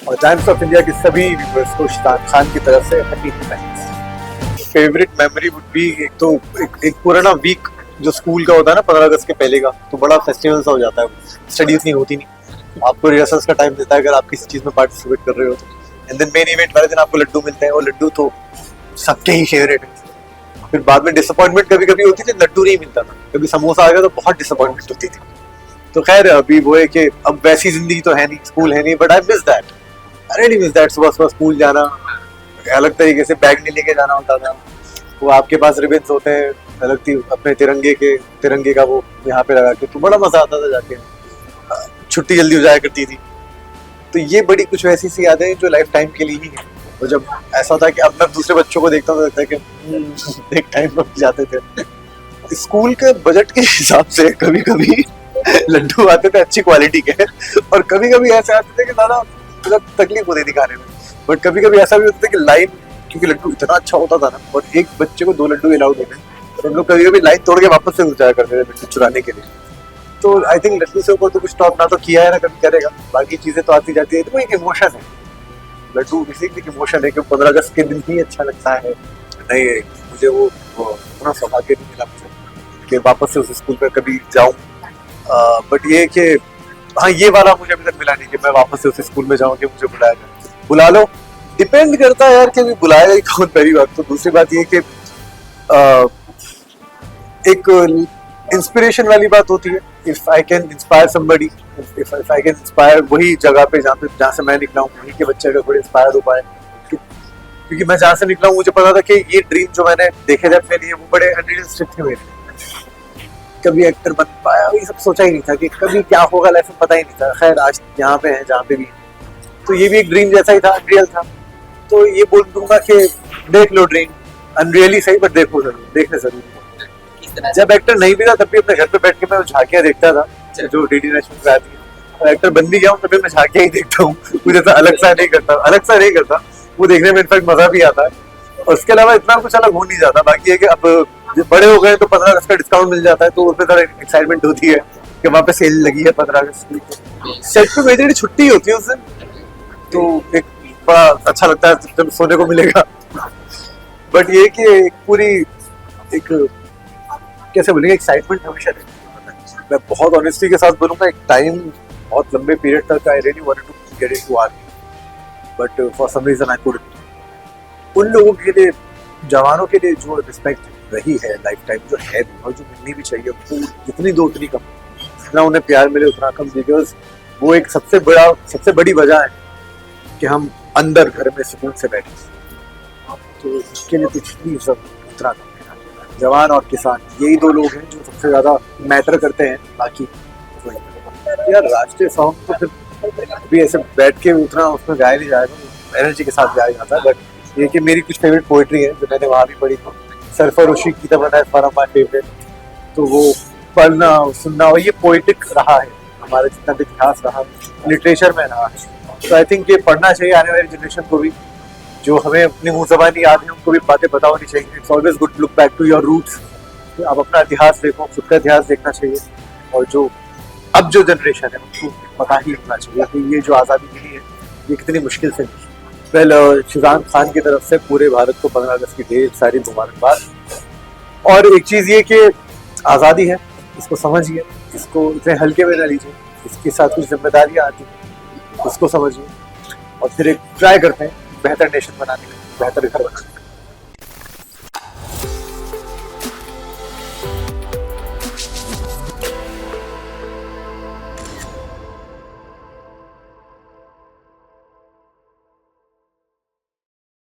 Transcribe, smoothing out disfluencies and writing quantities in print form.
और times of India के सभी व्यूअर्स को शाहरुख खान की तरफ से happy independence. Favourite memory would be एक पूरा ना वीक जो स्कूल का होता है ना 15 अगस्त के पहले का, तो बड़ा फेस्टिवल सा हो जाता है। स्टडी उतनी होती नहीं, आपको रिहर्सल्स का टाइम देता है अगर आप किसी चीज में पार्टिसिपेट कर रहे हो तो। एंड देन मेन इवेंट वाले दिन आपको लड्डू मिलते हैं, और लड्डू तो सबके ही फेवरेट है। फिर बाद में डिसअपॉइंटमेंट कभी कभी होती थी, लड्डू नहीं मिलता था, कभी समोसा आ गया तो बहुत डिसअपॉइंटमेंट होती थी। तो खैर अभी वो है कि अब वैसी जिंदगी तो है नहीं, स्कूल है नहीं, but I miss that. I really miss that. सुबह सुबह स्कूल जाना, अलग तरीके से बैग नहीं लेके जाना होता था, वो आपके पास रिबन्स होते हैं अलग थी अपने तिरंगे का वो यहाँ पे लगा के, तो बड़ा मजा आता था जाके। छुट्टी जल्दी हो जाया करती थी। तो ये बड़ी कुछ वैसी सी यादें जो लाइफ टाइम के लिए ही है। और जब ऐसा होता है कि अब मैं दूसरे बच्चों को देखता हूँ तो लगता है कि एक टाइम पर जाते थे। स्कूल के बजट के हिसाब से कभी कभी लड्डू आते थे अच्छी क्वालिटी के, और कभी कभी ऐसे आते थे कि ज्यादा मतलब तकलीफ होती थी खाने में। बट कभी कभी ऐसा भी होता था कि लाइन, क्योंकि लड्डू इतना अच्छा होता था ना, और एक बच्चे को 2 लड्डू अलाउड होते, तो हम लोग कभी कभी लाइन तोड़ के वापस से जाया करते थे लड्डू चुराने के लिए। तो आई थिंक लड्डू से ऊपर तो कुछ टॉप ना तो किया है ना कभी करेगा, बाकी चीजें तो आती जाती है। तो एक इमोशन है, लड्डू बेसिकली इमोशन है कि 15 अगस्त के दिन ही अच्छा लगता है। नहीं, मुझे वो उतना सौभाग्य नहीं मिला मुझे कि वापस से उस स्कूल पर कभी जाऊं। बट ये कि हाँ, ये वाला मुझे अभी तक मिला नहीं कि मैं वापस से उस स्कूल में जाऊं कि मुझे बुलाया जाए। बुला लो, डिपेंड करता है यार कि अभी बुलाएगा ही कौन, पहली बात तो। दूसरी बात ये कि एक इंस्पिरेशन वाली बात होती है। If I can inspire somebody, if I can inspire वही जगह पे जहाँ से मैं निकला हूँ, वहीं के बच्चे अगर थोड़े इंस्पायर हो पाए, क्योंकि मैं जहाँ से निकला हूँ मुझे पता था कि ये ड्रीम जो मैंने देखे थे अपने लिए वो बड़े अनरियलिस्टिक थे मेरे। कभी एक्टर बन पाया ये सब सोचा ही नहीं था, कि कभी क्या होगा लाइफ में पता ही नहीं था। खैर आज यहाँ पे है जहाँ पे भी, तो ये भी एक ड्रीम जैसा ही था, अनरियल था। तो ये बोल दूंगा कि देख लो ड्रीम, अनरियली सही बट देखो जरूर, देखने जरूर। जब एक्टर नहीं भी था तब भी अपने घर पे बैठ के मैं झांकियां देखता था जो डीडी नेशनल पे आती है। और एक्टर बन भी गया हूँ तभी मैं झांकियां ही देखता हूँ, कुछ ऐसा अलग सा नहीं करता। वो देखने में इनफैक्ट मजा भी आता है, और उसके अलावा इतना कुछ अलग हो नहीं जाता। बाकी है कि अब बड़े हो गए तो 15 अगस्त का डिस्काउंट मिल जाता है, तो उसमें थोड़ा एक्साइटमेंट होती है कि वहाँ पे सेल लगी है 15 अगस्त की। सेट पे मेरी छुट्टी होती है उस दिन, तो एक बड़ा अच्छा लगता है जब सोने को मिलेगा। बट ये कि पूरी एक कैसे बोलेंगे, एक्साइटमेंट हमेशा रहती है। मैं बहुत ऑनेस्टी के साथ बोलूंगा, एक टाइम बहुत लंबे पीरियड तक I really wanted to get into army, but for some reason I couldn't. उन लोगों के लिए, जवानों के लिए जो रिस्पेक्ट रही है लाइफ टाइम, जो है और जो मिलनी भी चाहिए, वो जितनी दो उतनी कम, जितना उन्हें प्यार मिले उतना कम। बिकॉज वो एक सबसे बड़ी वजह है कि हम अंदर घर में सुकून से बैठे, तो इसके लिए कुछ भी उतना कम। जवान और किसान, यही 2 लोग हैं जो सबसे ज्यादा मैटर करते हैं। बाकी यार राष्ट्रीय सॉन्ग तो फिर भी ऐसे बैठ के उतना उसमें गाया नहीं जाएगा, एनर्जी के साथ गाया जाता है। बट ये कि मेरी कुछ फेवरेट पोइट्री है जो मैंने वहाँ भी पढ़ी थी, सरफरोशी की तमन्ना है फॉर माय फेवरेट, तो वो पढ़ना सुनना, और ये पोइटिक रहा है हमारा जितना भी इतिहास रहा, लिटरेचर में रहा है। तो आई थिंक ये पढ़ना चाहिए आने वाली जनरेशन को भी, जो हमें अपनी मुंह ज़बानी याद है उनको भी बातें पता होनी चाहिए। It's always good to look back to your roots. आप अपना इतिहास देखो, खुद का इतिहास देखना चाहिए, और जो अब जो जनरेशन है उनको पता ही होना चाहिए कि ये जो आज़ादी मिली है ये कितनी मुश्किल से मिली। वेल, शाहरुख खान की तरफ से पूरे भारत को 15 अगस्त की ढेर सारी मुबारकबाद। और एक चीज़ ये कि आज़ादी है, इसको समझिए, इसको इतने हल्के में न लीजिए, इसके साथ कुछ जिम्मेदारियाँ आती हैं, उसको समझिए, और फिर एक ट्राई करते हैं बेहतर नेशन बनाने का, बेहतर घर बनाने का।